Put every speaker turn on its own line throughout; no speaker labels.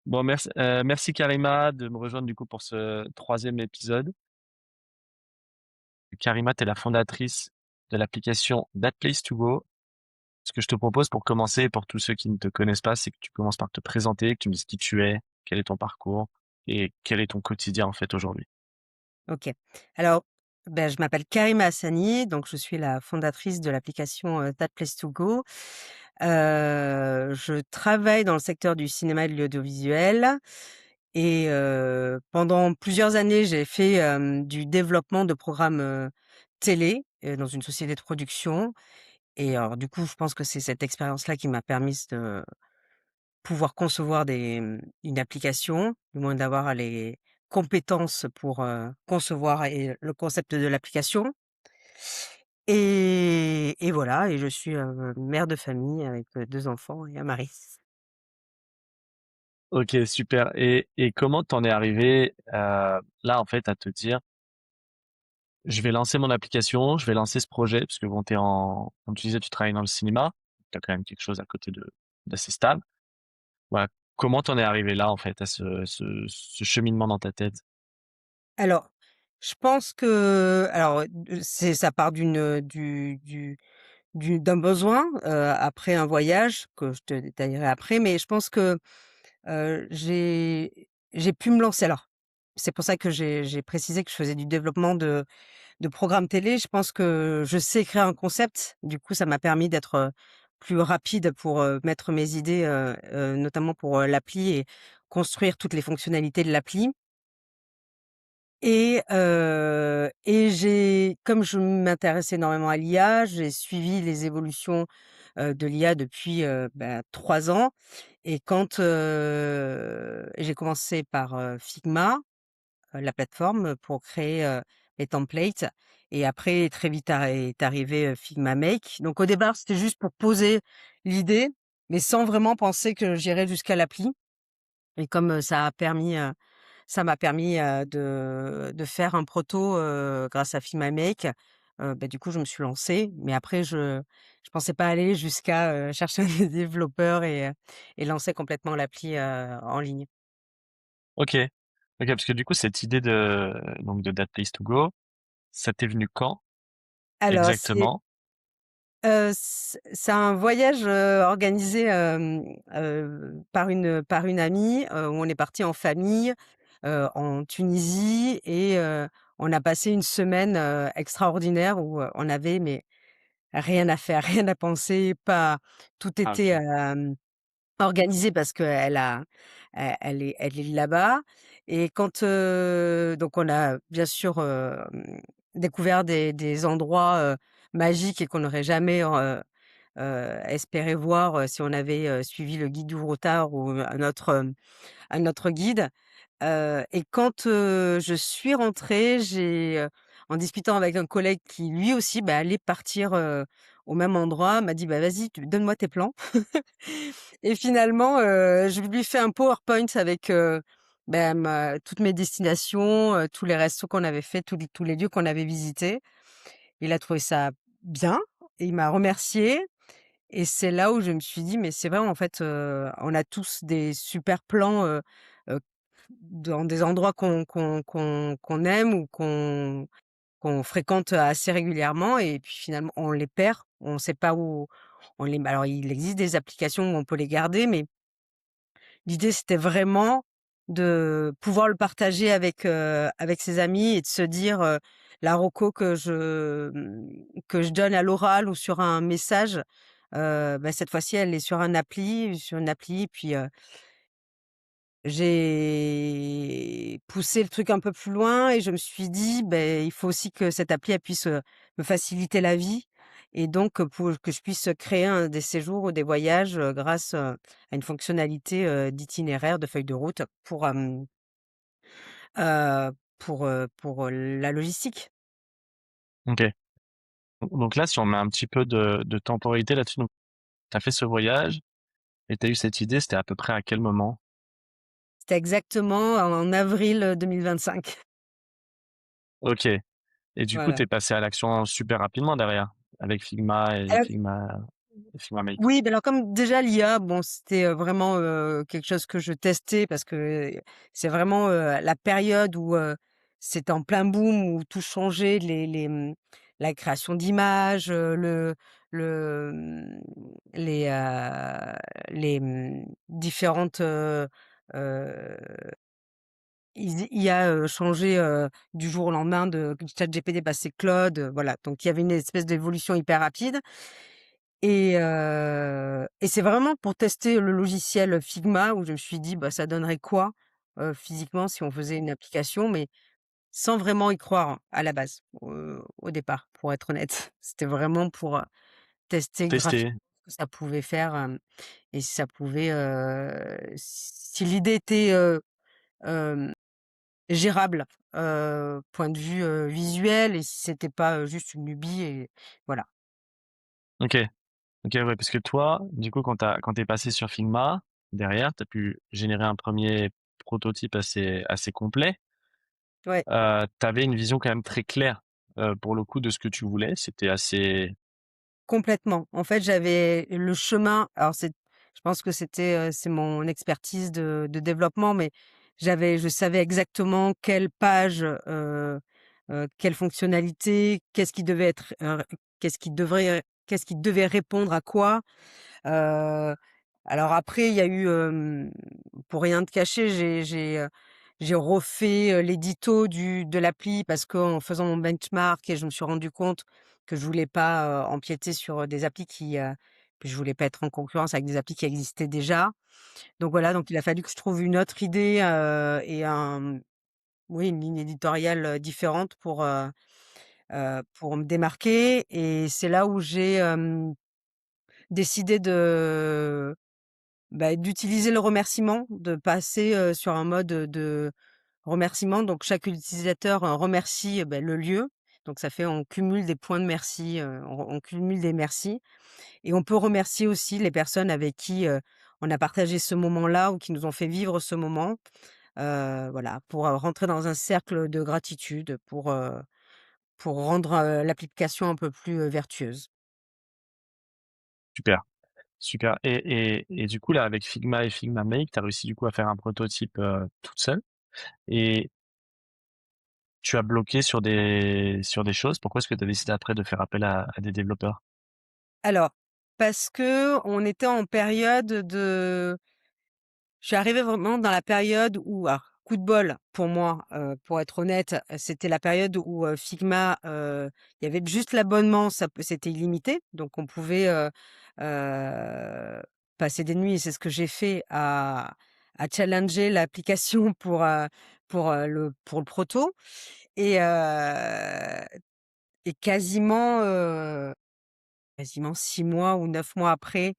Bon, merci Karima de me rejoindre du coup pour ce troisième épisode. Karima, tu es la fondatrice de l'application That Place to Go. Ce que je te propose pour commencer, pour tous ceux qui ne te connaissent pas, c'est que tu commences par te présenter, que tu me dises qui tu es, quel est ton parcours et quel est ton quotidien en fait aujourd'hui.
OK. Alors, je m'appelle Karima Hassani, donc je suis la fondatrice de l'application, That Place to Go. Je travaille dans le secteur du cinéma et de l'audiovisuel et pendant plusieurs années, j'ai fait, du développement de programmes, télé, dans une société de production et alors du coup, je pense que c'est cette expérience-là qui m'a permis de pouvoir concevoir une application, du moins d'avoir les compétences pour, concevoir et le concept de l'application et voilà et je suis, mère de famille avec, 2 enfants et un mari.
Ok, super. Et comment t'en es arrivé là en fait à te dire, je vais lancer mon application, je vais lancer ce projet parce que bon, comme tu disais, tu travailles dans le cinéma, tu as quand même quelque chose à côté d'assez stable. Voilà. Comment t'en es arrivé là, en fait, à ce cheminement dans ta tête?
Alors, je pense que alors, c'est ça part d'un besoin, après un voyage que je te détaillerai après, mais je pense que, j'ai pu me lancer alors, c'est pour ça que j'ai précisé que je faisais du développement de programmes télé. Je pense que je sais créer un concept. Du coup, ça m'a permis d'être, plus rapide pour, mettre mes idées, notamment pour, l'appli et construire toutes les fonctionnalités de l'appli et j'ai comme je m'intéresse énormément à l'IA, j'ai suivi les évolutions, de l'IA depuis, 3 ans et quand, j'ai commencé par, Figma, la plateforme pour créer, les templates et après très vite est arrivé, Figma Make. Donc au départ, c'était juste pour poser l'idée, mais sans vraiment penser que j'irais jusqu'à l'appli et comme, ça m'a permis, de faire un proto, grâce à Figma Make, du coup je me suis lancée, mais après je pensais pas aller jusqu'à, chercher des développeurs et lancer complètement l'appli, en ligne.
OK. OK, parce que du coup, cette idée de That Place to Go, ça t'est venu quand
Alors
exactement?
c'est un voyage, organisé, par une amie, où on est parti en famille, en Tunisie et on a passé une semaine, extraordinaire où, on avait mais rien à faire, rien à penser, pas tout
Ah
était,
OK.
organisé parce elle est là-bas et quand, donc on a bien sûr, découvert des endroits, magiques et qu'on n'aurait jamais, espéré voir, si on avait, suivi le guide du routard ou un autre guide. Et quand, je suis rentrée, en discutant avec un collègue qui lui aussi, allait partir, au même endroit, m'a dit: «Bah, vas-y, tu donne-moi tes plans». Et finalement, je lui fais un PowerPoint avec, ma toutes mes destinations, tous les restos qu'on avait fait, tous les lieux qu'on avait visités. Il a trouvé ça bien et il m'a remerciée et c'est là où je me suis dit: «Mais c'est vrai en fait, on a tous des super plans, heu, dans des endroits qu'on aime ou qu'on fréquente assez régulièrement et puis finalement on les perd. On ne sait pas où on les alors il existe des applications où on peut les garder, mais l'idée c'était vraiment de pouvoir le partager avec ses amis et de se dire, la reco que je donne à l'oral ou sur un message, cette fois-ci elle est sur une appli puis, j'ai poussé le truc un peu plus loin et je me suis dit: «Beh, il faut aussi que cette appli, elle puisse, me faciliter la vie» et donc pour que je puisse créer des séjours ou des voyages, grâce, à une fonctionnalité, d'itinéraire, de feuille de route pour la logistique.
OK. Donc là, si on met un petit peu de temporalité là-dessus, donc tu as fait ce voyage et tu as eu cette idée, c'était à peu près à quel moment?
C'était exactement en avril, 2025.
OK. Et du coup,
Voilà.
tu es passé à l'action super rapidement derrière, avec Figma et
Alors
Figma. Figma Make?
Oui, ben alors comme déjà l'IA, bon, c'était, vraiment, quelque chose que je testais parce que c'est vraiment, la période où, c'était en plein boom, où tout changeait, la création d'images, les, différentes, heu, IA, changé, du jour au lendemain de ChatGPT passait Claude, voilà, donc il y avait une espèce d'évolution hyper rapide. Et c'est vraiment pour tester le logiciel Figma où je me suis dit: «Bah, ça donnerait quoi, physiquement si on faisait une application?» mais sans vraiment y croire à la base, au départ, pour être honnête. C'était vraiment pour, tester graphiquement
Tester.
ce que ça pouvait faire, et si ça pouvait, si l'idée était, hem, gérable, point de vue, visuel et si c'était pas, juste une lubie et voilà.
OK. OK, ouais, parce que toi, du coup, quand tu passé sur Figma, derrière, tu as pu générer un premier prototype assez complet.
Ouais.
Tu avais une vision quand même très claire, pour le coup de ce que tu voulais. C'était assez
Complètement. En fait, j'avais le chemin alors je pense que c'est mon expertise de développement, mais je savais exactement quelle page, quelle fonctionnalité, qu'est-ce qui devait répondre à quoi. Heu, alors après, il y a eu, pour rien te cacher, j'ai refait, l'édito de l'appli parce qu'en faisant mon benchmark et je me suis rendu compte que je voulais pas, empiéter sur, des applis que je voulais pas être en concurrence avec des applis qui existaient déjà. Donc voilà, donc il a fallu que je trouve une autre idée, et oui, une ligne éditoriale, différente pour me démarquer et c'est là où j'ai, décidé d'utiliser le remerciement, de passer, sur un mode, de remerciement. Donc chaque utilisateur, remercie, le lieu. Donc ça fait on cumule des points de merci, on cumule des merci et on peut remercier aussi les personnes avec qui, on a partagé ce moment-là ou qui nous ont fait vivre ce moment. Voilà, pour, rentrer dans un cercle de gratitude, pour rendre, l'application un peu plus, vertueuse.
super, super et du coup, là, avec Figma et Figma Make, tu as réussi, du coup, à faire un prototype, toute seule et tu as bloqué sur des choses. Pourquoi est-ce que tu as décidé après de faire appel à des développeurs?
Alors, parce que on était en période de je suis arrivée vraiment dans la période où alors, coup de bol pour moi, pour être honnête, c'était la période où, Figma, il y avait juste l'abonnement, c'était illimité, donc on pouvait, passer des nuits et c'est ce que j'ai fait à challenger l'application pour le proto et quasiment, quasiment 6 mois ou 9 mois après,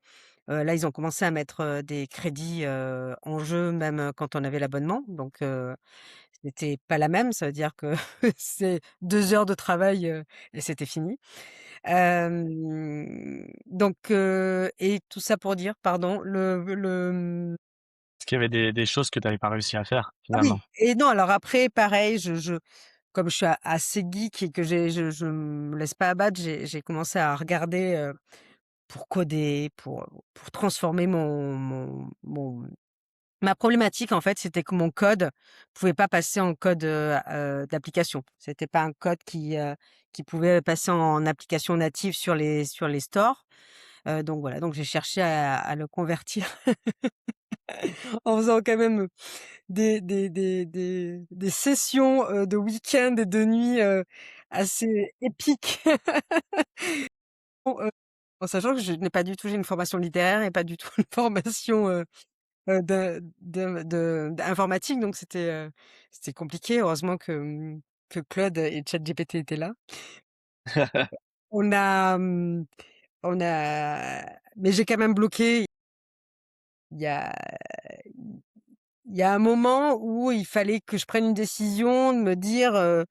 là, ils ont commencé à mettre, des crédits, en jeu, même, quand on avait l'abonnement. Donc, c'était pas la même. Ça veut dire que c'est 2 heures de travail, et c'était fini. Donc, et tout ça pour dire, pardon,
Est-ce qu'il y avait des choses que tu avais pas réussi à faire,
ah
finalement?
oui et non, alors après, pareil, comme je suis assez geek et que je me laisse pas abattre, j'ai commencé à regarder, pour coder, pour transformer ma problématique, en fait, c'était que mon code pouvait pas passer en code, d'application. C'était pas un code qui pouvait passer en application native sur les stores. Donc voilà, donc j'ai cherché à le convertir en faisant quand même des sessions, de week-end et de nuit, assez épiques. Bon, en sachant que je n'ai pas du tout j'ai une formation littéraire et pas du tout une formation, d'informatique, donc c'était compliqué. Heureusement que Claude et ChatGPT étaient là. On a, on a mais j'ai quand même bloqué. Il y a il y a un moment où il fallait que je prenne une décision, de me dire,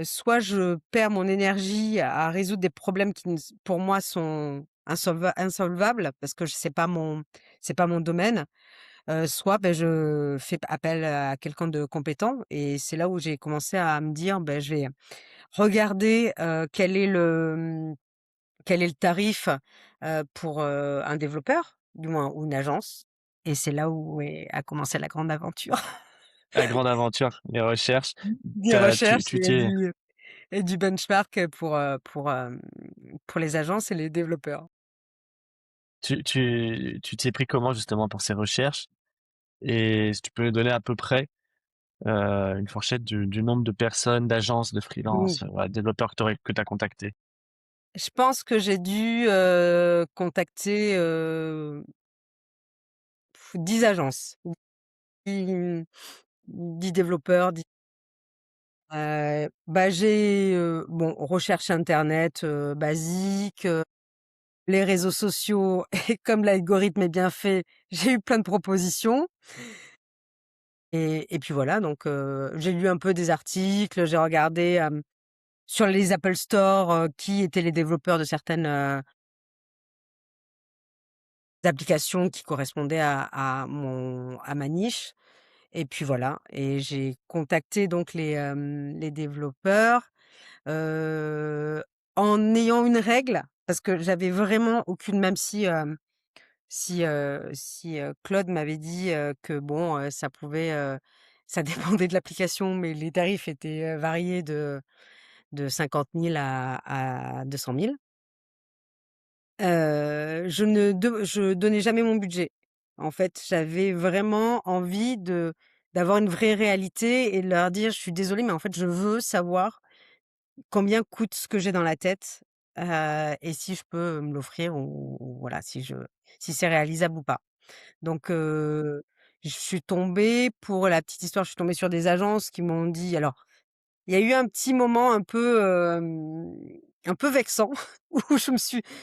soit je perds mon énergie à résoudre des problèmes qui ne s pour moi sont insolvables parce que c'est pas mon domaine. Soit, je fais appel à quelqu'un de compétent et c'est là où j'ai commencé à me dire: «Je vais regarder, quel est le tarif, pour, un développeur, du moins ou une agence et c'est là où a commencé la grande aventure.
La grande aventure, les recherches.
Des
Tu tu
recherches
tu t'es
et du benchmark, pour les agences et les développeurs.
tu t'y es pris comment justement pour ces recherches? Et si tu peux nous donner à peu près, une fourchette du nombre de personnes, d'agences, de
Mmh.
freelance, voilà, développeurs que tu as contactés?
Je pense que j'ai dû, contacter, 10 agences, 10, 10 développeurs, 10 bah, j'ai, bon, recherche internet, basique, les réseaux sociaux et comme l'algorithme est bien fait, j'ai eu plein de propositions et puis voilà donc j'ai lu un peu des articles, j'ai regardé, sur les Apple Store, qui étaient les développeurs de certaines, applications qui correspondaient à ma niche et puis voilà et j'ai contacté donc les développeurs, heu, en ayant une règle parce que j'avais vraiment aucune même si Claude m'avait dit, que bon, ça pouvait, ça dépendait de l'application, mais les tarifs étaient, variés de 50 000 à 200 000. Je donnais jamais mon budget. En fait, j'avais vraiment envie d'avoir une vraie réalité et de leur dire: «Je suis désolée, mais en fait, je veux savoir combien coûte ce que j'ai dans la tête, et si je peux me l'offrir ou voilà, si c'est réalisable ou pas». Donc je suis tombée pour la petite histoire, je suis tombée sur des agences qui m'ont dit alors, il y a eu un petit moment un peu vexant où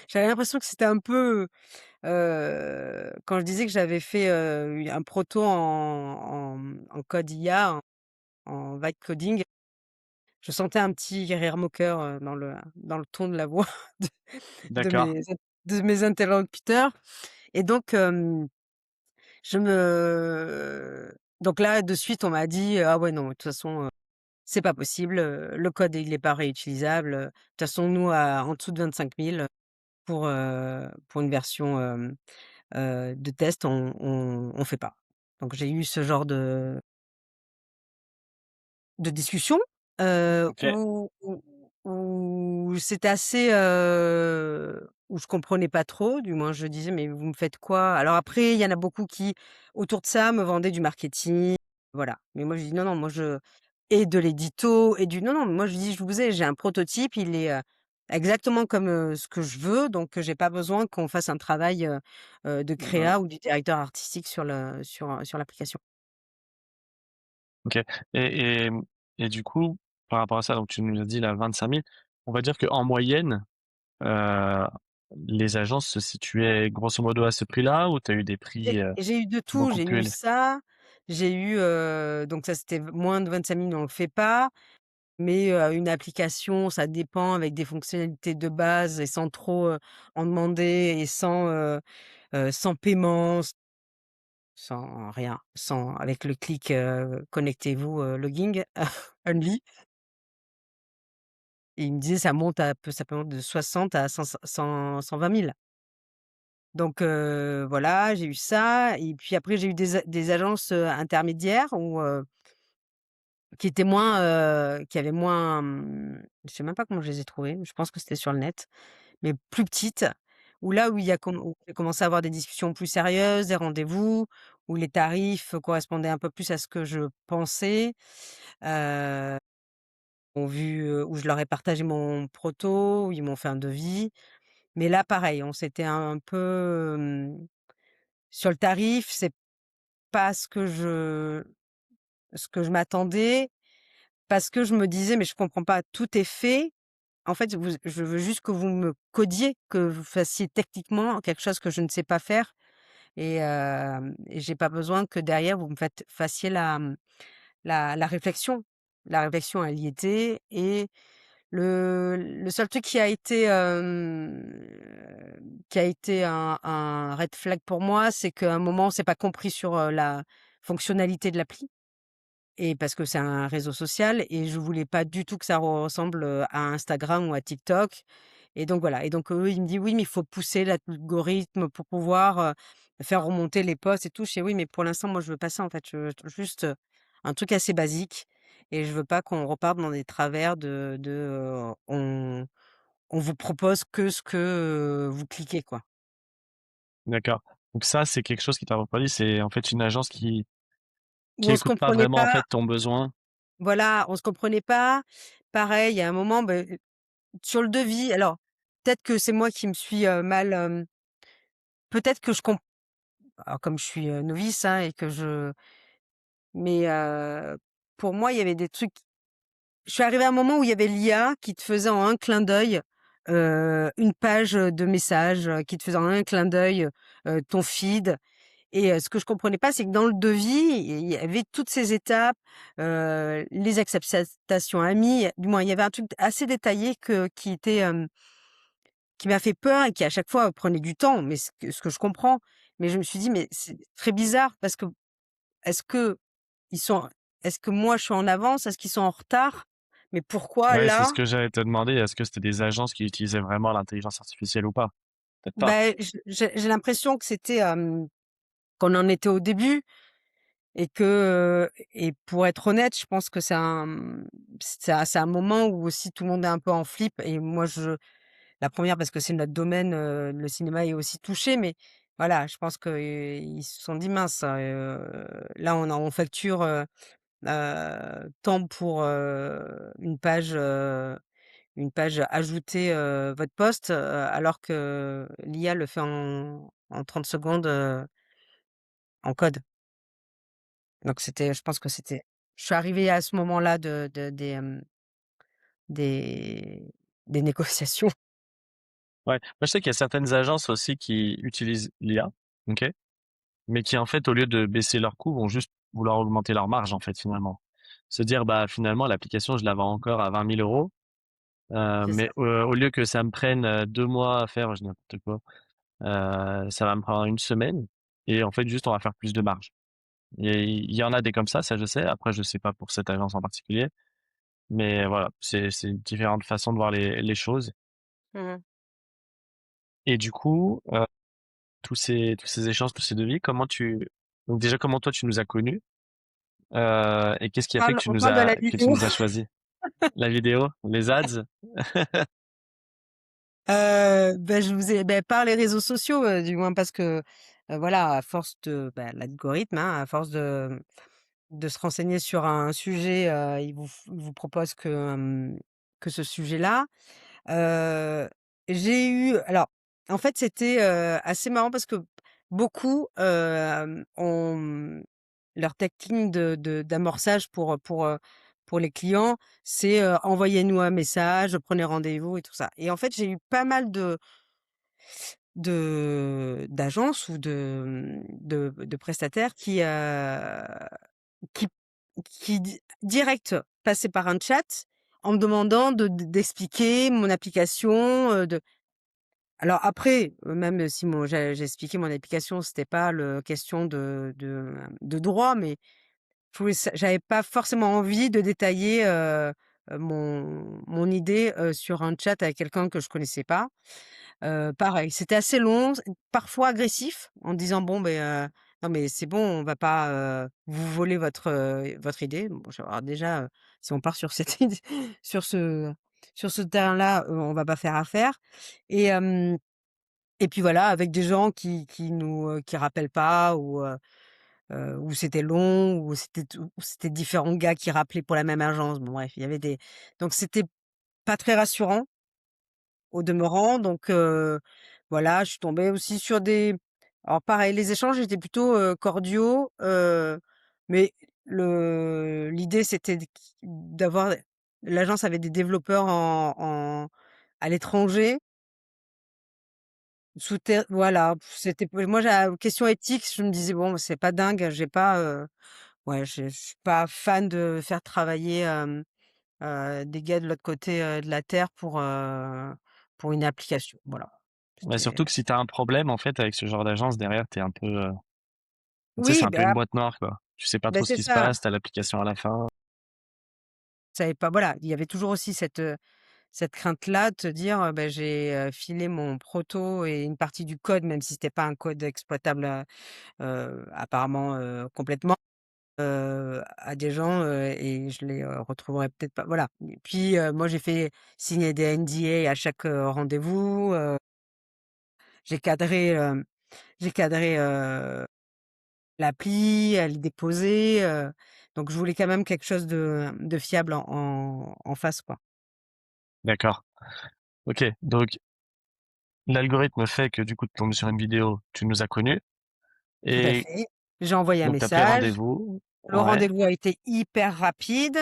j'avais l'impression que c'était un peu, quand je disais que j'avais fait, un proto en code IA, en vibe coding, je sentais un petit rire moqueur, dans le ton de la voix de de
D'accord,
mes de mes interlocuteurs et donc je me donc là, de suite, on m'a dit: «Ah ouais, non, de toute façon, c'est pas possible, le code, il est pas réutilisable, de toute façon, nous, à en dessous de 25 000 pour une version, de test, on fait pas». Donc j'ai eu ce genre de discussion,
OK.
où c'était assez, où je comprenais pas trop, du moins je disais: «Mais vous me faites quoi?» Alors après, il y en a beaucoup qui, autour de ça, me vendaient du marketing, voilà. Mais moi je dis: «Non, non, moi je» et de l'édito et du non, non, moi je dis: «Je vous ai j'ai un prototype, il est, exactement comme, ce que je veux, donc j'ai pas besoin qu'on fasse un travail, de
Mmh.
créa ou du directeur artistique sur l'application».
OK et du coup, par rapport à ça, donc tu nous as dit là 25 000. On va dire qu'en moyenne, heu, les agences se situaient grosso modo à ce prix-là ou tu as eu des prix,
J'ai eu de tout,
beaucoup
j'ai
plus
eu
élevés?
ça, j'ai eu, donc ça c'était moins de 25 000 on le fait pas, mais une application, ça dépend avec des fonctionnalités de base et sans trop, en demander et sans paiement, sans rien, sans avec le clic, connectez-vous, logging, only et il me disait ça peut monter de 60 à 120 000. Donc voilà, j'ai eu ça et puis après j'ai eu des agences, intermédiaires qui avaient moins, je sais même pas comment je les ai trouvées, je pense que c'était sur le net, mais plus petites, où j'ai commencé à avoir des discussions plus sérieuses, des rendez-vous, où les tarifs correspondaient un peu plus à ce que je pensais, heu, où je leur ai partagé mon proto, où ils m'ont fait un devis. Mais là pareil, on s'était un peu, sur le tarif, c'est pas ce que je m'attendais, parce que je me disais: «Mais je comprends pas, tout est fait. En fait, je veux juste que vous me codiez, que vous fassiez techniquement quelque chose que je ne sais pas faire et j'ai pas besoin que derrière vous me fassiez la réflexion». La réflexion, elle y était et le seul truc qui a été un red flag pour moi, c'est qu'à un moment, on s'est pas compris sur, la fonctionnalité de l'appli et parce que c'est un réseau social et je voulais pas du tout que ça ressemble, à Instagram ou à TikTok et donc voilà, et donc eux, ils me disent: «Oui, mais il faut pousser l'algorithme pour pouvoir, faire remonter les posts et tout». Je fais: «Oui, mais pour l'instant, moi, je veux pas ça, en fait. Je veux juste, un truc assez basique, et je veux pas qu'on reparte dans des travers on vous propose que ce que, vous cliquez, quoi».
D'accord. Donc ça, c'est quelque chose qui t'a refroidi, c'est en fait une agence
Où
qui
on se
écoute pas
comprenait
vraiment en
pas,
fait ton besoin.
voilà, on se comprenait pas. Pareil, il y a un moment, sur le devis, alors peut-être que c'est moi qui me suis, mal, peut-être que je comp alors comme je suis, novice, hein, et que je mais pour moi, il y avait des trucs, je suis arrivée à un moment où il y avait l'IA qui te faisait en un clin d'œil, une page, de messages, qui te faisait en un clin d'œil, ton feed, et ce que je comprenais pas, c'est que dans le devis, il y avait toutes ces étapes, les acceptations amis, du moins il y avait un truc assez détaillé qui était, qui m'a fait peur et qui à chaque fois prenait du temps, mais ce que je comprends. Mais je me suis dit: «Mais c'est très bizarre parce que est-ce que ils sont est-ce que moi je suis en avance? Est-ce qu'ils sont en retard? Mais pourquoi
Ouais, c'est ce
là?»
que j'allais te demander. Est-ce que c'était des agences qui utilisaient vraiment l'intelligence artificielle ou pas? Peut-être pas.
J'ai l'impression que c'était, qu'on en était au début, et que, et pour être honnête, je pense que c'est un moment où aussi tout le monde est un peu en flip, et moi la première parce que c'est notre domaine, le cinéma est aussi touché, mais voilà, je pense qu'ils se sont dit: «Mince, là on facture, tant pour, une page ajoutée, votre post, alors que l'IA le fait en 30 secondes, en code». Donc je pense que je suis arrivée à ce moment-là des des négociations.
Ouais. Moi, je sais qu'il y a certaines agences aussi qui utilisent l'IA, OK, mais qui en fait, au lieu de baisser leurs coûts, vont juste vouloir augmenter leur marge en fait finalement. Se dire: «Bah, finalement la l'application je la vends encore à 20 000 €,
C'est ça.
mais au lieu que ça me prenne, 2 mois à faire», je dis n'importe quoi, «ça va me prendre une semaine et en fait juste on va faire plus de marge». Et il y en a des comme ça je sais. Après je sais pas pour cette agence en particulier, mais voilà, c'est différentes façons de voir les choses.
Mmh.
Et du coup, tous ces échanges, tous ces devis, donc déjà comment toi tu nous as connus? Et qu'est-ce qui a fait
On parle de la
que tu
vidéo.
nous as choisis? La vidéo? Les ads?
Je vous ai par les réseaux sociaux, du moins parce que, voilà, à force l'algorithme, hein, à force de se renseigner sur un sujet, il vous propose que ce sujet-là. Heu, j'ai eu alors, en fait, c'était, assez marrant parce que beaucoup, leur technique d'amorçage pour les clients, c'est, «Envoyez-nous un message, prenez rendez-vous» et tout ça, et en fait, j'ai eu pas mal d'agences ou de prestataires qui direct passaient par un chat en me demandant d'expliquer mon application, alors après, même si j'ai expliqué mon application, c'était pas le question de droit, mais j'avais pas forcément envie de détailler, mon idée, sur un chat avec quelqu'un que je connaissais pas. Pareil, c'était assez long, parfois agressif, en disant: «Bon, non mais c'est bon, on va pas, vous voler votre idée». Bon, alors déjà, si on part sur cette idée sur ce sur ce terrain-là, on va pas faire affaire, et et puis voilà, avec des gens qui rappellent pas, ou c'était long, ou c'était différents gars qui rappelaient pour la même agence. Bon bref, il y avait des donc c'était pas très rassurant au demeurant, donc voilà, je suis tombée aussi sur des alors pareil, les échanges étaient plutôt, cordiaux, mais l'idée c'était d'avoir l'agence avait des développeurs à l'étranger, voilà, c'était moi j'ai question éthique, je me disais: «Bon, c'est pas dingue, j'ai pas, ouais, je suis pas fan de faire travailler, des gars de l'autre côté, de la terre pour une application». Voilà,
Ouais,
c'était
surtout que si tu as un problème en fait avec ce genre d'agence derrière, tu es un peu, tu sais, c'est
oui,
un peu une boîte noire quoi. Tu sais pas trop ce
c'est
qui se
ça.
passe, tu as l'application à la fin.
Je savais pas, voilà, il y avait toujours aussi cette, cette crainte-là de te dire, bah, j'ai, filé mon proto et une partie du code, même si c'était pas un code exploitable, apparemment, complètement, à des gens, et je les, retrouverai peut-être pas, voilà. Et puis, moi j'ai fait signer des NDA à chaque, rendez-vous, j'ai cadré, j'ai cadré, l'appli, à le déposer, donc je voulais quand même quelque chose de fiable en face, quoi.
D'accord. OK, donc l'algorithme fait que du coup, tu tombes sur une vidéo, tu nous as connus
Tout à
et
fait. J'ai envoyé un
donc tu as pris
message.
rendez-vous.
Le
Ouais.
rendez-vous a été hyper rapide.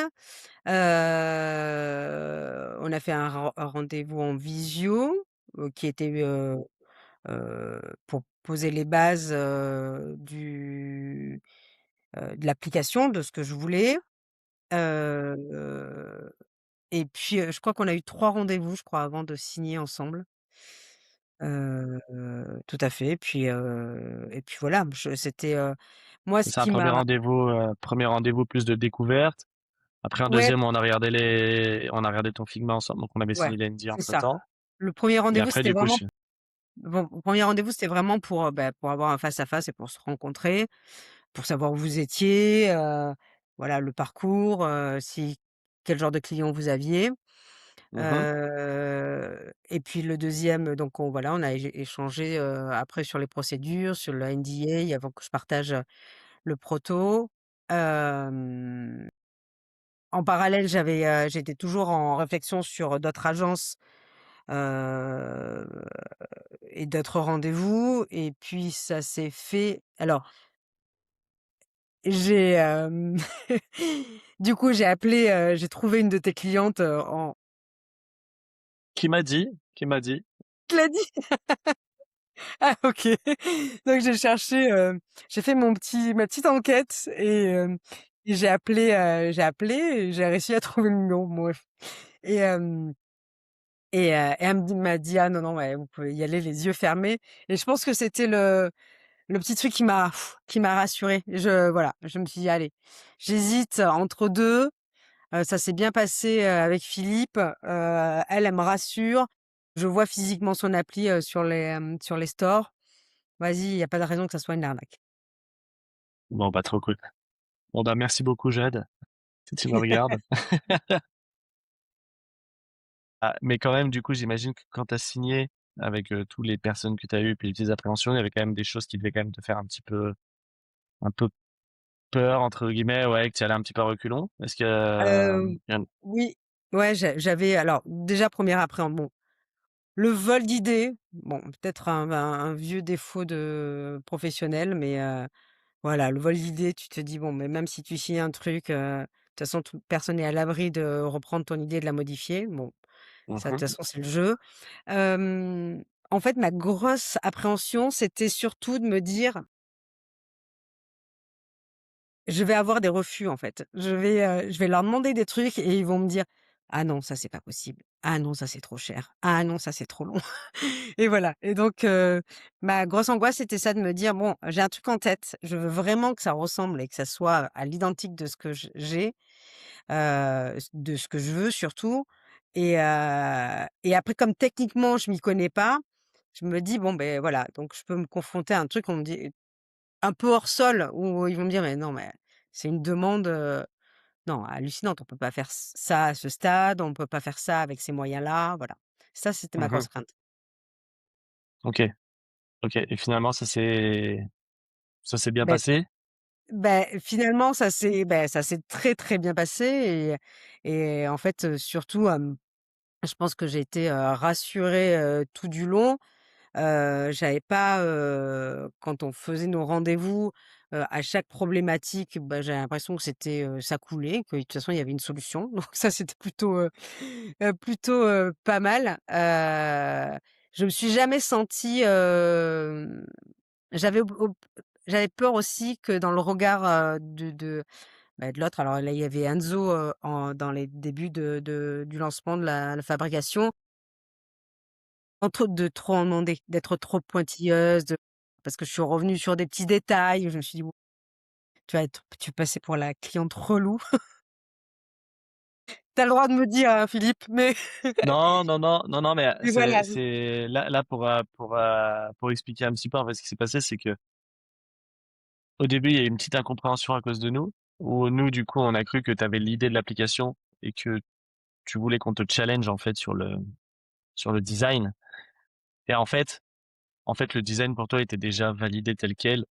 On a fait un rendez-vous en visio, qui était, pour poser les bases, de l'application, de ce que je voulais. Heu et puis, je crois qu'on a eu 3 rendez-vous, je crois, avant de signer ensemble. Tout à fait. Et puis voilà, c'était, moi ce
C'est un
qui
premier
m'a
rendez-vous, 1er rendez-vous plus de découverte. Après un
ouais,
deuxième, on a regardé ton Figma ensemble, donc on avait
ouais,
signé l'NDA
c'est ça.
entre-temps
Le premier
et
rendez-vous,
après
c'était
du coup
vraiment
je
bon, le 1er rendez-vous, c'était vraiment pour, bah, pour avoir un face à face et pour se rencontrer, pour savoir où vous étiez, voilà, le parcours, si quel genre de client vous aviez.
mmh
Et puis le deuxième, donc on a échangé, après sur les procédures, sur le NDA avant que je partage, le proto. Hem, En parallèle, j'étais toujours en réflexion sur d'autres agences, heu et d'autres rendez-vous, et puis ça s'est fait alors j'ai du coup, j'ai trouvé une de tes clientes, en
Qui m'a dit? Qui m'a dit?
tu l'as dit? Ah OK. Donc j'ai fait ma petite enquête, et j'ai appelé et j'ai réussi à trouver le numéro, bon bref. Et elle m'a dit: «Ah non, non, ouais, vous pouvez y aller les yeux fermés», et je pense que c'était le petit truc qui m'a rassurée. Voilà, je me suis dit: «Allez, j'hésite entre 2, ça s'est bien passé, avec Philippe, elle me rassure, je vois physiquement son appli, sur les stores. Vas-y, il y a pas de raison que ça soit une arnaque».
Bon, bah, trop cool. Bon, bah, merci beaucoup Jade, si tu me regardes. Ah, mais quand même, du coup, j'imagine que quand tu as signé avec, tous les personnes que tu as eues, puis les petites appréhensions, il y avait quand même des choses qui devaient quand même te faire un peu «peur» entre guillemets, ouais, que tu y allais un petit peu à reculons? Est-ce que,
Heu,
il y en
oui, ouais, j'avais alors déjà 1re bon, le vol d'idées, bon, peut-être un vieux défaut de professionnel, mais voilà, le vol d'idées, tu te dis: «Bon, mais même si tu signes un truc, de toute façon, personne n'est à l'abri de reprendre ton idée et de la modifier». Bon, ça, de toute
mmh
façon, c'est le jeu. En fait, ma grosse appréhension, c'était surtout de me dire: «Je vais avoir des refus, en fait. Je vais leur demander des trucs et ils vont me dire: "Ah non, ça, c'est pas possible. Ah non, ça, c'est trop cher. Ah non, ça, c'est trop long"». Et voilà, et donc ma grosse angoisse, c'était ça, de me dire: «Bon, j'ai un truc en tête, je veux vraiment que ça ressemble et que ça soit à l'identique de ce que j'ai, de ce que je veux surtout». Et après, comme techniquement je m'y connais pas, je me dis: «Bon, ben voilà, donc je peux me confronter à un truc», on me dit un peu hors sol, où ils vont me dire: «Mais non, mais c'est une demande, non, hallucinante, on peut pas faire ça à ce stade, on peut pas faire ça avec ces moyens-là», voilà. Ça, c'était ma
mh.
grosse crainte.
OK, OK et finalement ça s'est bien
Beh
passé?
Finalement, ça s'est très, très bien passé, et en fait, surtout, je pense que j'ai été, rassurée, tout du long. J'avais pas, quand on faisait nos rendez-vous, à chaque problématique, bah, j'avais l'impression que ça coulait, que de toute façon il y avait une solution. Donc ça, c'était plutôt pas mal. Je me suis jamais sentie, j'avais ob j'avais peur aussi que dans le regard, de l'autre, alors là, il y avait Enzo, dans les débuts du lancement de la fabrication, entre de trop en demander, d'être trop pointilleuse, parce que je suis revenue sur des petits détails, je me suis dit: «Bon, tu vas passer pour la cliente relou». Tu as le droit de me dire, hein, Philippe, mais
Non, non, non, non, non, mais
mais voilà.
c'est là pour expliquer un petit peu en fait ce qui s'est passé, c'est que au début il y a eu une petite incompréhension à cause de nous, où nous du coup on a cru que tu avais l'idée de l'application et que tu voulais qu'on te challenge en fait sur le design. Et en fait le design pour toi était déjà validé tel quel.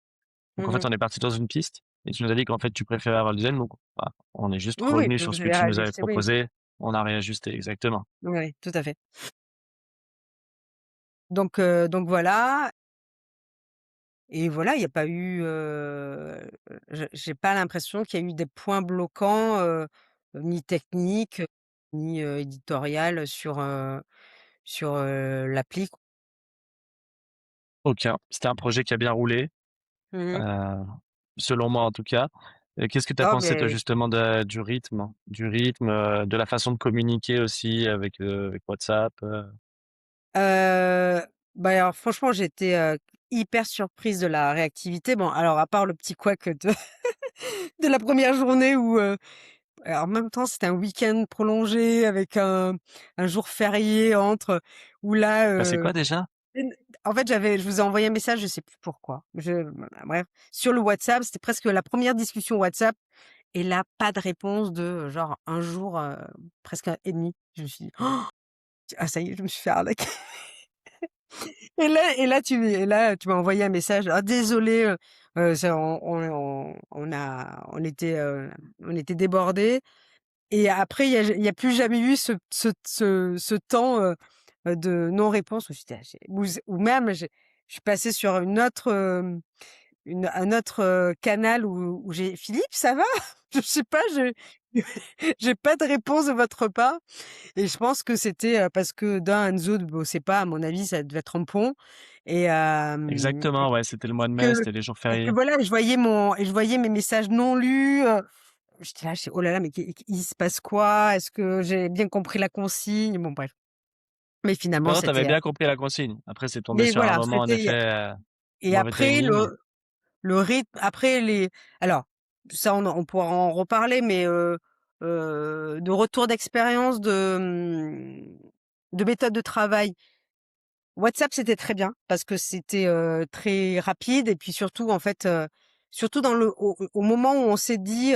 Donc en
Mmh
fait
mh.
on est parti dans une piste et tu nous as dit qu'en fait tu préférais avoir le design, donc bah, on est juste
Oui, oui,
revenu
puis
sur
vous
ce que
avez
tu nous avais
réajusté, oui.
proposé, on a réajusté exactement.
Oui, oui, tout à fait. Donc voilà et voilà, il y a pas eu, j'ai pas l'impression qu'il y a eu des points bloquants, ni techniques, ni, éditorial sur l'appli.
Aucun. C'était un projet qui a bien roulé,
Mmh mh.
heu, selon moi en tout cas. Qu'est-ce que tu as
Ah
pensé toi
beh,
justement du rythme, de la façon de communiquer aussi avec WhatsApp?
bah, alors franchement, j'étais, hyper surprise de la réactivité. Bon, alors à part le petit couac de de la première journée où, alors en même temps, c'était un week-end prolongé avec un jour férié entre, où là,
C'est quoi déjà?
N en fait, je vous ai envoyé un message, je sais plus pourquoi. Bref, sur le WhatsApp, c'était presque la première discussion WhatsApp et là, pas de réponse de, genre un jour, presque et demi. Je me suis dit: «Oh, «Ah ça y est, je me suis fait arnaquer» et là, tu m'as envoyé un message: «Ah désolé, ça on était débordés» et après il y a plus jamais eu ce temps, de non-réponse où j'étais ou même je suis passée sur un autre, canal où j'ai: «Philippe, ça va?» Je sais pas, j'ai pas de réponse de votre part et je pense que c'était, parce que Enzo ne bossait pas, à mon avis, ça devait être en pont et
Exactement, ouais, c'était le mois de
que
mai, c'était les jours
et que
fériés.
voilà, je voyais mes messages non lus, j'étais là, je fais: «Oh là là, mais il se passe quoi? Est-ce que j'ai bien compris la consigne?» Bon bref, mais finalement
Non, tu avais
c'était,
bien compris la consigne. Après c'est tombé
mais
sur un
voilà,
moment en effet,
et
mauvais
après
timing.
le rythme après alors ça on pourra en reparler, mais de retour d'expérience de méthode de travail, WhatsApp c'était très bien parce que c'était, très rapide et puis surtout en fait, surtout dans le au moment où on s'est dit,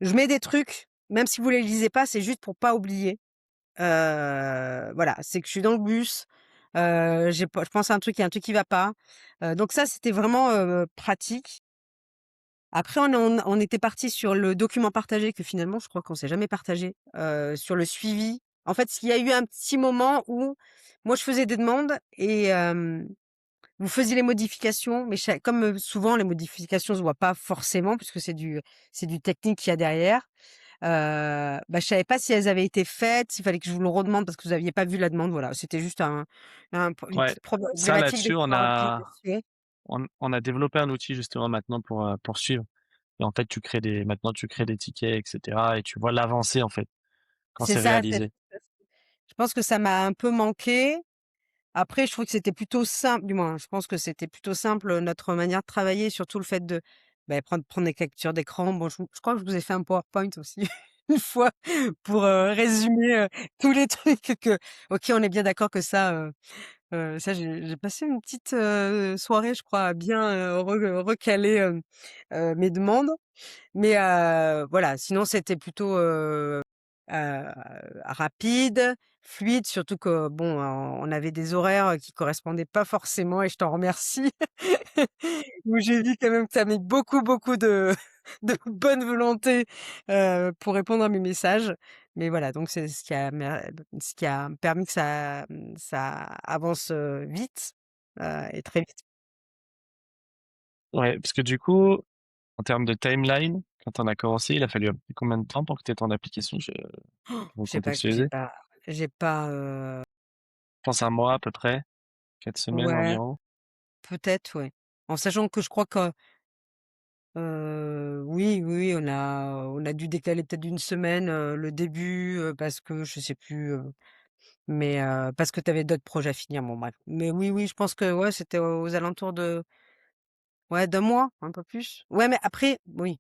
«Je mets des trucs, même si vous les lisez pas, c'est juste pour pas oublier». Voilà, c'est que je suis dans le bus, je pense à un truc, il y a un truc qui va pas, donc ça c'était vraiment, pratique. Après on était parti sur le document partagé que finalement je crois qu'on s'est jamais partagé, sur le suivi. En fait, il y a eu un petit moment où moi je faisais des demandes et vous faisiez les modifications, mais comme, souvent les modifications se voient pas forcément puisque c'est du technique qu'il y a derrière, bah, je savais pas si elles avaient été faites, s'il fallait que je vous le redemande parce que vous aviez pas vu la demande, voilà. C'était juste une
Ouais,
petite
ça
problématique de
là-dessus
coordination.
on a développé un outil justement maintenant pour suivre et en fait maintenant tu crées des tickets et cetera et tu vois l'avancée en fait quand
C'est
c'est
ça,
réalisé.
je pense que ça m'a un peu manqué. Après, je trouve que c'était plutôt simple, du moins, je pense que c'était plutôt simple, notre manière de travailler, surtout le fait de, beh, prendre des captures d'écran. Bon, je crois que je vous ai fait un PowerPoint aussi une fois pour, résumer, tous les trucs OK, on est bien d'accord que ça j'ai passé une petite, soirée, je crois, à bien, recaler, mes demandes. Mais voilà, sinon c'était plutôt, Heu, rapide, fluide, surtout que bon, on avait des horaires, qui correspondaient pas forcément et je t'en remercie. Où j'ai vu quand même que tu as mis beaucoup, beaucoup de de bonne volonté, pour répondre à mes messages. Mais voilà, donc c'est ce qui a permis que ça avance, vite, et très vite.
Ouais, parce que du coup, en termes de timeline, quand on a commencé, il a fallu combien de temps pour que tu aies ton application? Pour
J'ai pas j'ai
contextualiser? Je
pas j'ai pas,
pense un mois à peu près, 4 semaines
ouais,
environ.
peut-être, ouais. En sachant que je crois que oui, oui, on a dû décaler peut-être d'une semaine, le début, parce que je sais plus, mais parce que tu avais d'autres projets à finir, bon bref. Mais oui, oui, je pense que ouais, c'était aux alentours de ouais, d'1 mois, un peu plus. Ouais, mais après oui.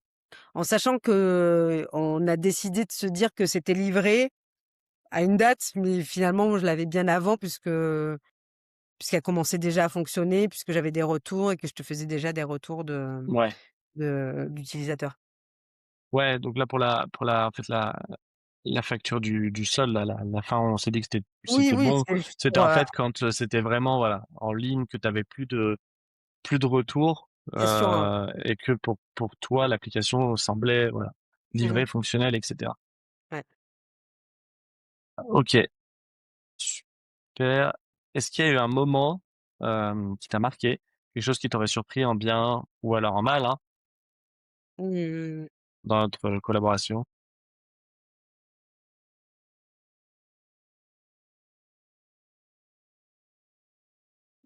En sachant qu'on a décidé de se dire que c'était livré à une date, mais finalement, je l'avais bien avant puisqu'elle commençait déjà à fonctionner, puisque j'avais des retours et que je te faisais déjà des retours
Ouais.
d'utilisateurs.
Ouais, donc là pour la en fait la facture du sol là, la fin on s'est dit que
Oui,
c'était
oui,
bon.
c'est juste
C'était
pour,
en fait quand, c'était vraiment voilà, en ligne, que tu avais plus de retour,
bien sûr,
et que pour toi l'application semblait voilà,
mmh mh,
livrée, fonctionnelle et cetera.
ouais.
OK, super. Est-ce qu'il y a eu un moment, qui t'a marqué? Quelque chose qui t'aurait surpris en bien ou alors en mal, hein,
Mmh,
dans notre collaboration?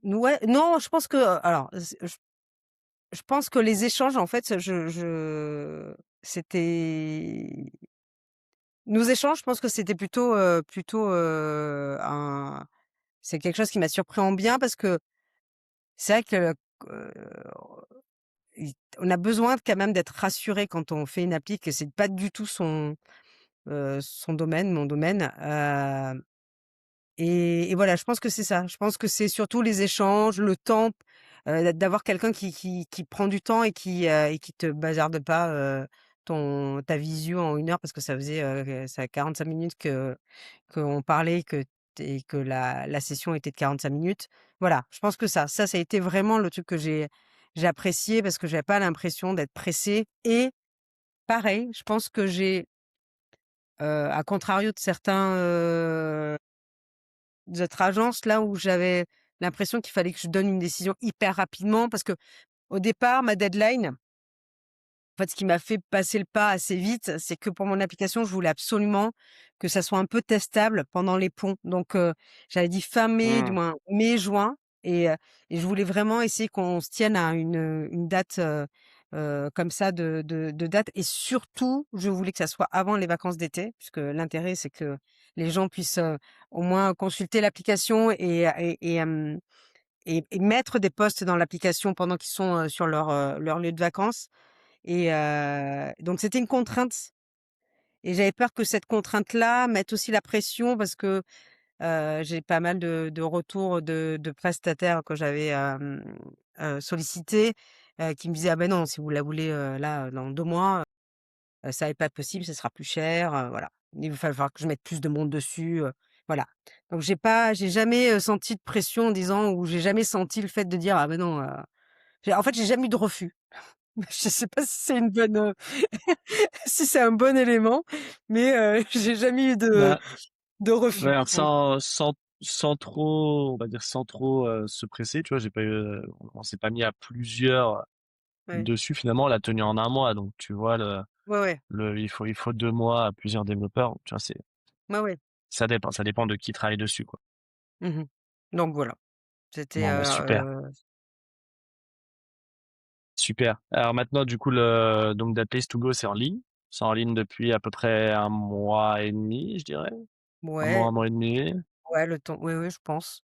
ouais, non, je pense que, alors, je pense que les échanges, en fait, c'était nos échanges, je pense que c'était plutôt, un c'est quelque chose qui m'a surpris en bien parce que c'est vrai que, on a besoin quand même d'être rassuré quand on fait une appli, que c'est pas du tout son domaine, mon domaine, et voilà, je pense que c'est ça. Je pense que c'est surtout les échanges, le temps, d'avoir quelqu'un qui prend du temps et qui te bazarde pas, ta visio en 1 heure parce que ça fait 45 minutes que qu'on parlait, que la session était de 45 minutes. Voilà, je pense que ça a été vraiment le truc que j'ai apprécié parce que j'avais pas l'impression d'être pressée et pareil, je pense que à contrario de certains, d'autres agences, là où j'avais l'impression qu'il fallait que je donne une décision hyper rapidement parce que au départ, ma deadline, en fait, ce qui m'a fait passer le pas assez vite, c'est que pour mon application, je voulais absolument que ça soit un peu testable pendant les ponts. Donc, j'avais dit fin mai, du
Mmh.
moins mai-juin et je voulais vraiment essayer qu'on se tienne à une date, comme ça de date et surtout, je voulais que ça soit avant les vacances d'été puisque l'intérêt, c'est que les gens puissent, au moins consulter l'application et mettre des posts dans l'application pendant qu'ils sont, sur leur lieu de vacances donc c'était une contrainte et j'avais peur que cette contrainte-là mette aussi la pression parce que, j'ai pas mal de retours de prestataires que j'avais, sollicités, qui me disaient: «Ah ben non, si vous la voulez, là, dans 2 mois, ça va pas être possible, ce sera plus cher, voilà. Il va falloir que je mette plus de monde dessus», voilà. Donc j'ai jamais, senti de pression en disant ou j'ai jamais senti le fait de dire: «Ah ben non», en fait, j'ai jamais eu de refus. Je sais pas si c'est une bonne, si c'est un bon élément, mais j'ai jamais eu
Bah,
de
ouais,
refus.
alors
Donc
sans trop, on va dire sans trop, se presser, tu vois? J'ai pas eu, on s'est pas mis à plusieurs
ouais.
dessus finalement, on l'a tenu en 1 mois, donc tu vois
Ouais, ouais.
il faut 2 mois à plusieurs développeurs, tu vois?
Ouais, ouais.
Ça dépend de qui travaille dessus, quoi.
Mmh. Donc voilà, c'était,
Bon, bah, super, super. Alors maintenant du coup donc That Place to Go, c'est en ligne. C'est en ligne depuis à peu près 1 mois et demi, je dirais.
ouais,
1 mois et demi.
ouais, le temps oui, oui, je pense.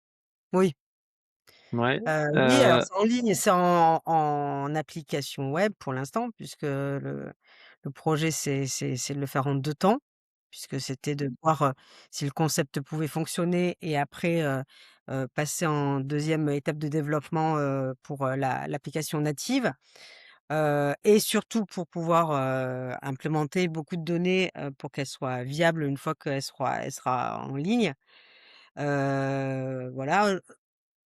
Oui,
Ouais,
oui, alors c'est en ligne et c'est en application web pour l'instant puisque le projet c'est de le faire en 2 temps, puisque c'était de voir, si le concept pouvait fonctionner et après, passer en deuxième étape de développement, pour, l'application native, et surtout pour pouvoir, implémenter beaucoup de données, pour qu'elle soit viable une fois elle sera en ligne. Voilà,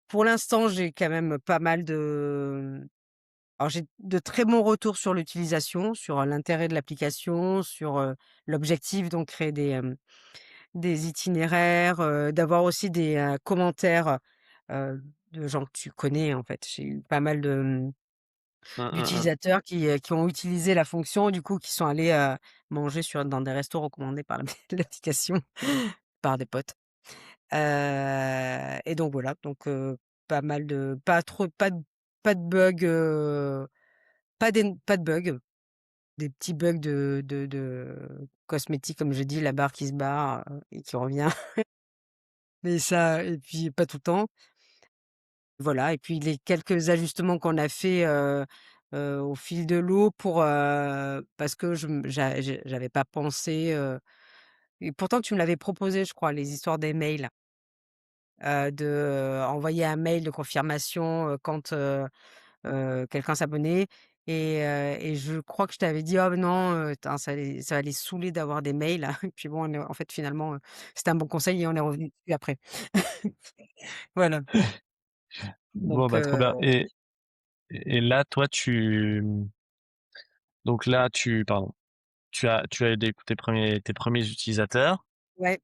pour l'instant, j'ai quand même pas mal alors j'ai de très bons retours sur l'utilisation, sur, l'intérêt de l'application, sur, l'objectif donc créer des itinéraires, d'avoir aussi des, commentaires, de gens que tu connais en fait. J'ai eu pas mal
Mmh, mmh mh.
d'utilisateurs qui ont utilisé la fonction, du coup, qui sont allés, manger dans des restos recommandés par l'application, par des potes. Et donc voilà, donc pas mal de pas de bugs, pas de bugs, des petits bugs de cosmétiques, comme je dis, la barre qui se barre, et qui revient, mais ça et puis pas tout le temps. Voilà et puis les quelques ajustements qu'on a fait, au fil de l'eau pour, parce que j'avais pas pensé, et pourtant tu me l'avais proposé, je crois, les histoires des mails, de, envoyer un mail de confirmation, quand, quelqu'un s'abonnait, et je crois que je t'avais dit: «Oh non, tain ça va les saouler d'avoir des mails». Et puis bon, on est en fait, finalement, c'était un bon conseil et on est revenu dessus après. Voilà,
Bon,
donc
bah, trop bien. Et là, toi, donc là, pardon, tu as des tes premiers utilisateurs.
ouais.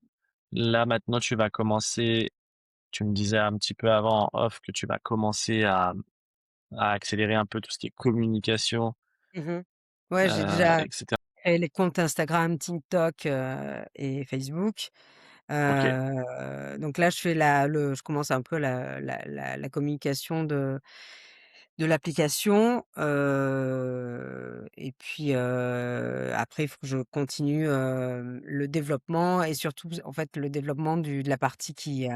Là, maintenant, tu vas commencer, tu me disais un petit peu avant en off que tu vas commencer à accélérer un peu tout ce qui est communication,
Mmh. Ouais, j'ai déjà
et cetera.
créé les comptes Instagram, TikTok, et Facebook.
OK.
Donc là, je commence un peu la communication de l'application, et puis, après il faut que je continue, le développement et surtout, en fait, le développement de la partie qui est,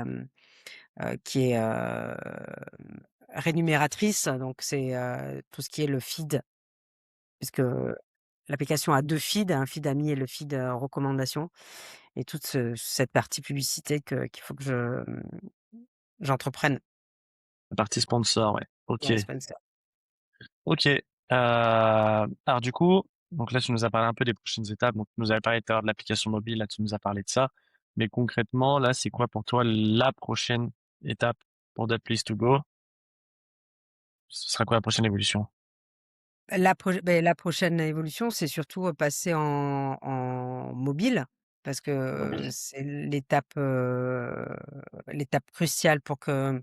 rémunératrice. Donc c'est, tout ce qui est le feed, puisque l'application a 2 feeds, un feed amis et le feed, recommandations, et toute cette partie publicité qu'il faut que j'entreprenne
La partie sponsor, ouais.
pour
OK.
les sponsors.
OK. Alors du coup, donc là, tu nous as parlé un peu des prochaines étapes. Donc, tu nous avais parlé tout à l'heure de l'application mobile, là, tu nous as parlé de ça. Mais concrètement, là, c'est quoi pour toi la prochaine étape pour That Place to Go? Ce sera quoi la prochaine évolution?
La prochaine évolution, c'est surtout, passer en mobile, parce que
Mobile.
c'est l'étape cruciale pour qu'elle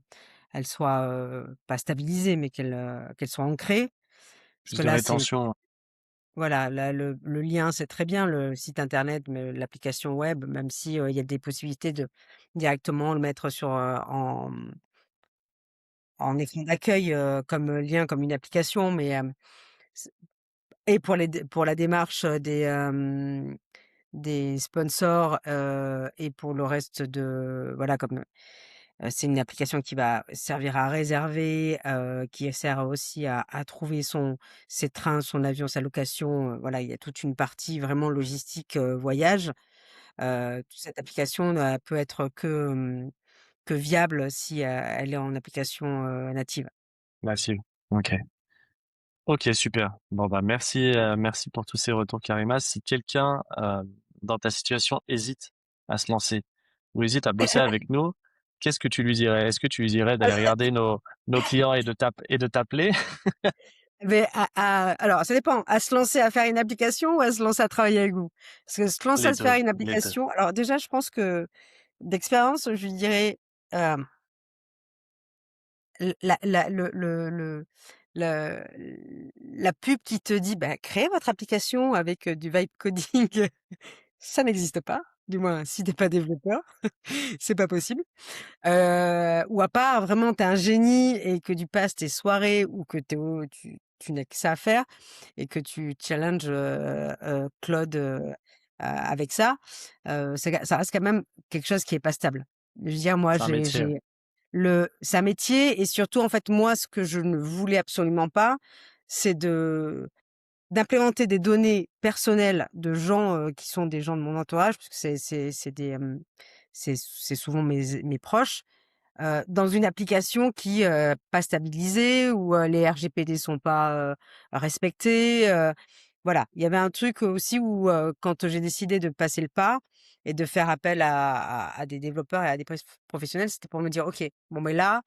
soit, pas stabilisée, mais qu'elle soit ancrée. Parce
Plus
que
de
là, c'est
rétention.
voilà, là, le lien, c'est très bien, le site internet, mais l'application web, même si, il y a des possibilités de directement le mettre sur, en écran d'accueil, comme, lien, comme une application, mais, c et pour la démarche, des sponsors, et pour le reste de voilà, comme, c'est une application qui va servir à réserver, qui sert aussi à trouver ses trains, son avion, sa location, voilà, il y a toute une partie vraiment logistique, voyage. Cette application ne peut être que viable si, elle est en application, native.
Massive. OK. OK, super. Bon, bah, merci pour tous ces retours, Karima. Si quelqu'un, dans ta situation hésite à se lancer ou hésite à bosser avec nous, qu'est-ce que tu lui dirais? Est-ce que tu lui dirais d'aller regarder nos clients et de t'appeler?
Mais alors ça dépend, à se lancer à faire une application ou à se lancer à travailler avec vous? Parce que se lancer
Les
à se faire
2,
une
les 2.
application, alors déjà je pense que d'expérience, je lui dirais, hem, l la le la pub qui te dit: «Bah, créez votre application avec, du vibe coding», ça n'existe pas. Du moins si tu es pas développeur, c'est pas possible. Ou à part vraiment tu es un génie et que tu passes tes soirées ou que tu n'as que ça à faire et que tu challenges, Claude, avec ça, ça reste quand même quelque chose qui est pas stable. Je veux dire, moi,
C'est un métier, ouais.
c'est un métier, et surtout, en fait, moi, ce que je ne voulais absolument pas, c'est d'implémenter des données personnelles de gens, qui sont des gens de mon entourage, parce que c'est des, c'est souvent mes proches, dans une application qui, pas stabilisée, où, les RGPD sont pas, respectés, voilà. Il y avait un truc aussi où, quand j'ai décidé de passer le pas et de faire appel à des développeurs et à des professionnels, c'était pour me dire: «OK, bon, mais là,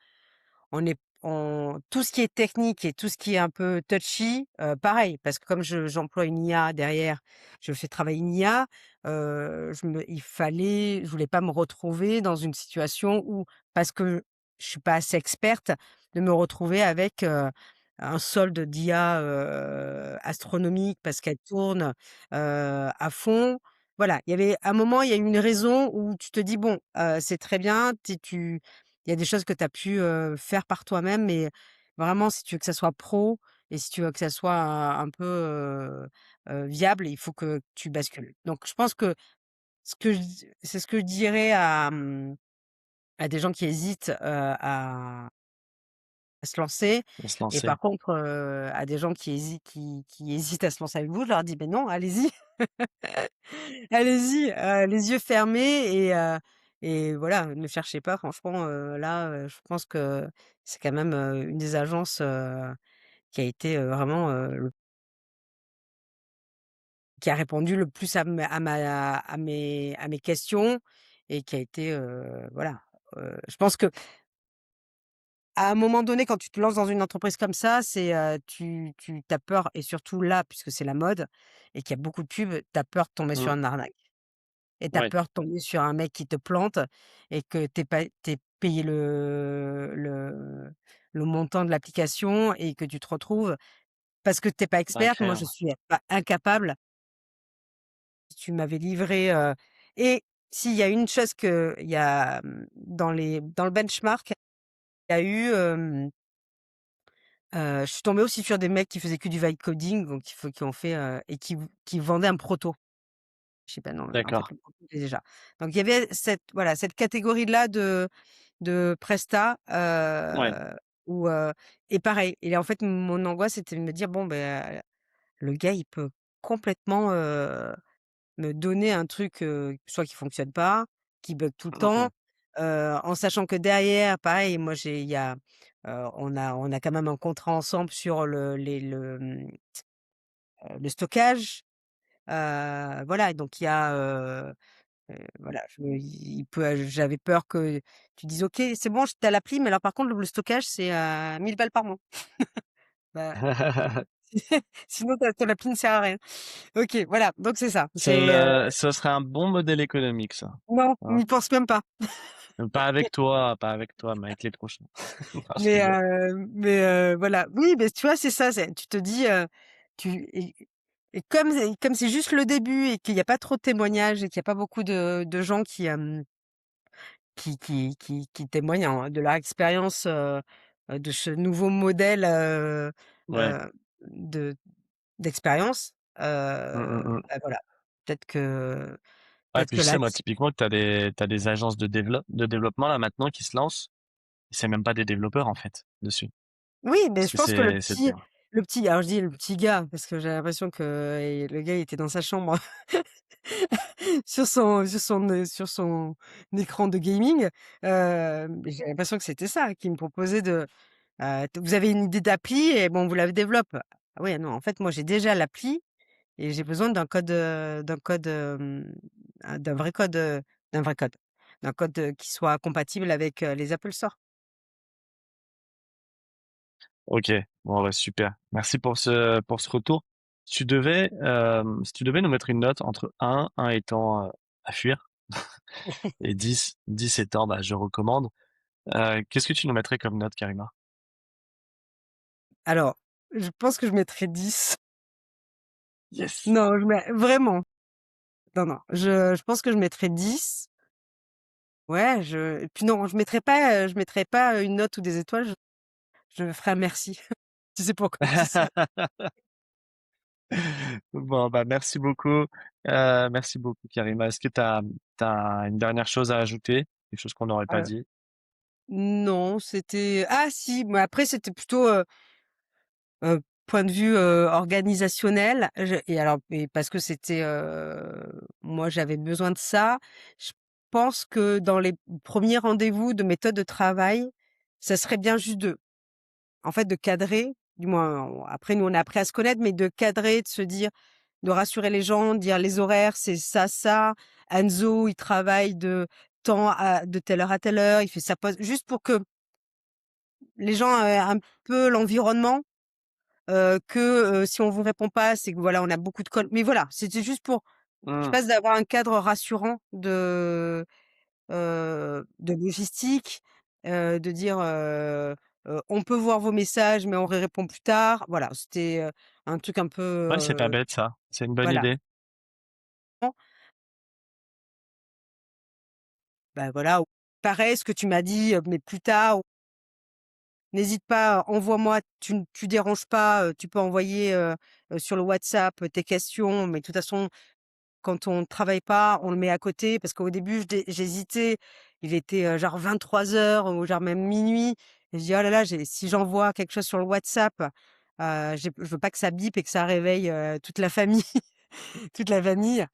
on est on tout ce qui est technique et tout ce qui est un peu touchy, pareil, parce que comme j'emploie une IA derrière, je fais travailler une IA, je voulais pas me retrouver dans une situation où, parce que je suis pas assez experte, de me retrouver avec, un solde d'IA, astronomique parce qu'elle tourne, à fond. Voilà, il y avait un moment, il y a eu une raison où tu te dis: «Bon, c'est très bien, il y a des choses que tu as pu, faire par toi-même, mais vraiment si tu veux que ça soit pro et si tu veux que ça soit un peu, viable, il faut que tu bascules». Donc je pense que c'est ce que je dirais à des gens qui hésitent, à se lancer
de se
et
lancer.
par contre, à des gens qui hésitent à se lancer avec vous, je leur dis: «Beh non, allez-y, allez-y, les yeux fermés et voilà, ne cherchez pas franchement, là, je pense que c'est quand même, une des agences, qui a été, vraiment, le qui a répondu le plus à mes questions et qui a été, voilà, je pense qu'à un moment donné, quand tu te lances dans une entreprise comme ça, c'est, tu as peur et surtout là, puisque c'est la mode et qu'il y a beaucoup de pubs, tu as peur de tomber sur
Mmh.
une arnaque et tu as
Ouais,
peur de tomber sur un mec qui te plante et que tu payé le montant de l'application et que tu te retrouves parce que tu es pas
à
experte, moi je
créer.
suis pas incapable. Tu m'avais livré, et s'il y a une chose qu'il y a, dans le benchmark, il y a eu, je suis tombée aussi sur des mecs qui faisaient que du vibe coding, donc qui ont fait, et qui vendaient un proto. Je sais pas, non, en fait,
D'accord.
le proto déjà. Donc il y avait cette catégorie-là de prestat,
Ouais.
où, et pareil et en fait, mon angoisse, c'était de me dire: «Bon, ben, le gars, il peut complètement, me donner un truc, soit qui fonctionne pas, qui bug tout le
Mmh
temps,
mh.
en sachant que derrière, pareil, moi il y a, on a quand même un contrat ensemble sur le stockage, voilà, donc il y a, voilà, j'avais peur que tu dises: «OK, c'est bon, tu as l'appli, mais alors par contre le stockage c'est, 1 balles par mois». Bah, sinon ton appli ne sert à rien. OK, voilà, donc c'est ça, c'est,
Ce serait un bon modèle économique ça,
non,
hein.
n'y pense même pas.
Pas avec toi, mais avec les prochains. Non, je
Mais
rigole.
voilà. Oui, mais tu vois, c'est ça, tu te dis, tu et comme c'est juste le début et qu'il y a pas trop de témoignages et qu'il y a pas beaucoup de gens qui témoignent de leur expérience, de ce nouveau modèle,
Ouais.
heu, de d'expérience,
Mmh, mmh mh.
bah, voilà. Peut-être que
Ouais,
peut-être
puis
que
je sais, moi,
là-dessus
typiquement, que t'as des agences de développement, là, maintenant, qui se lancent. Et c'est même pas des développeurs, en fait, dessus.
oui, mais
Parce
je
que
pense que
c'est
le petit alors je dis le petit gars parce que j'ai l'impression que, le gars il était dans sa chambre sur son écran de gaming, j'ai l'impression que c'était ça, qu'il me proposait de, t «Vous avez une idée d'appli et bon, on vous la développe». Ah ouais, non, en fait, moi, j'ai déjà l'appli et j'ai besoin d'un code, d'un vrai code, d'un code, qui soit compatible avec, les Apple Store.
OK. Bon, ouais, super. Merci pour ce retour. Si tu devais nous mettre une note entre un étant, à fuir et 10 étant, bah, je recommande, qu'est-ce que tu nous mettrais comme note, Karima?
Alors, je pense que je mettrais 10.
Yes!
Non, je mets vraiment, non, non, je pense que je mettrais 10. Ouais, et puis non, je mettrais pas, une note ou des étoiles, je ferais un merci. Tu sais pourquoi je dis ça?
Bon, bah, merci beaucoup, Karima. Est-ce que t'as une dernière chose à ajouter? Quelque chose qu'on n'aurait pas
Heu,
dit?
non, c'était ah si, mais après c'était plutôt, point de vue, organisationnel, parce que c'était, moi j'avais besoin de ça. Je pense que dans les premiers rendez-vous de méthode de travail, ça serait bien juste en fait, de cadrer, du moins après nous on a appris à se connaître, mais de cadrer, de se dire, de rassurer les gens, de dire: «Les horaires, c'est ça, ça. Enzo, il travaille de telle heure à telle heure, il fait sa pause». Juste pour que les gens aient un peu l'environnement, que, si on vous répond pas, c'est que voilà, on a beaucoup de mais voilà, c'était juste pour, je
Mmh.
pense, d'avoir un cadre rassurant de logistique, de dire, «On peut voir vos messages, mais on répond plus tard». Voilà, c'était, un truc un peu,
Ouais, c'est pas bête ça. C'est une bonne
voilà.
idée.
Bah, voilà, ou pareil, ce que tu m'as dit, mais plus tard, ou n'hésite pas, envoie-moi, tu déranges pas, tu peux envoyer, sur le WhatsApp, tes questions, mais de toute façon, quand on travaille pas, on le met à côté parce qu'au début, j'hésitais. Il était, genre 23h ou genre même minuit. et je dis: «Oh là là, j'ai si j'envoie quelque chose sur le WhatsApp, je veux pas que ça bip et que ça réveille, toute la famille, toute la famille».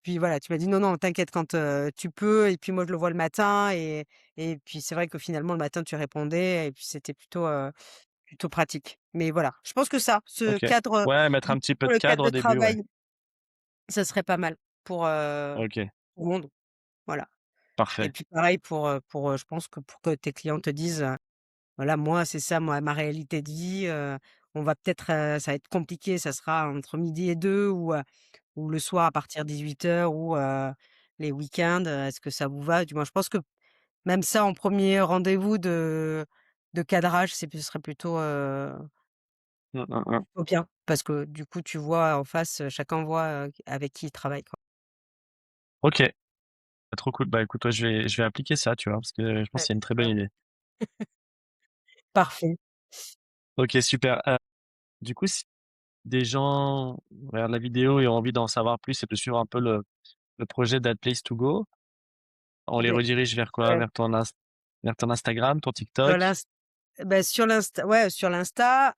Puis voilà, tu m'as dit: «Non, non, t'inquiète quand, tu peux», et puis moi je le vois le matin, et puis c'est vrai que finalement le matin tu répondais, et puis c'était plutôt pratique. Mais voilà, je pense que ça, ce
OK.
cadre,
Ouais, mettre
du
un petit peu
pour
de
le cadre
cadre
de
au début, ouais.
travail, ça serait pas mal pour,
OK,
tout le monde, voilà. Et
parfait.
puis pareil je pense que pour que tes clients te disent, voilà, moi c'est ça, moi ma réalité de vie, on va peut-être, ça va être compliqué, ça sera entre midi et 2, ou le soir à partir de 18h, ou les week-ends, est-ce que ça vous va? Du moins je pense que même ça en premier rendez-vous de cadrage, ce serait
Mmh, mmh, mmh.
plutôt bien, parce que du coup tu vois en face, chacun voit, avec qui il travaille, quoi.
OK, trop cool. Bah, écoute, ouais, je vais appliquer ça, tu vois? Parce que je pense
Ouais,
que c'est une très
tu
bonne
vois?
idée.
Parfait.
OK, super. Du coup, si des gens regardent la vidéo et ont envie d'en savoir plus et de suivre un peu le projet That Place to Go, on les
Beh,
redirige vers quoi? Vers ton Instagram, ton
sur
TikTok?
l'inst sur l'insta, ouais, sur l'insta,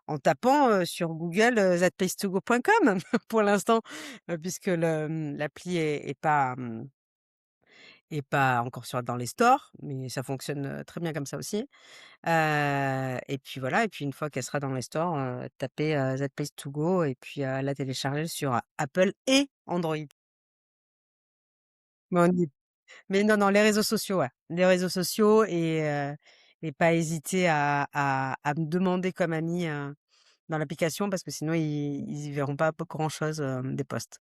en tapant, sur Google, thatplacetogo.com pour l'instant, puisque l'appli est pas encore dans les stores, mais ça fonctionne, très bien comme ça aussi. Et puis voilà, et puis une fois qu'elle sera dans les stores, tapez, That Place to Go, et puis, la télécharger sur Apple et Android. Mais on y Mais non, non, les réseaux sociaux, ouais. Les réseaux sociaux, et pas hésiter à me demander comme ami, dans l'application, parce que sinon ils y verront pas grand chose, des posts.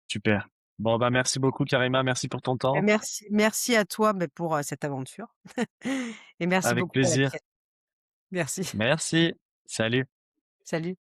Super. Bon, bah, merci beaucoup Karima, merci pour ton
Et
temps.
merci à toi, pour, cette aventure, et merci
Avec
beaucoup pour
plaisir.
l'application. Merci.
Merci. Salut.
Salut.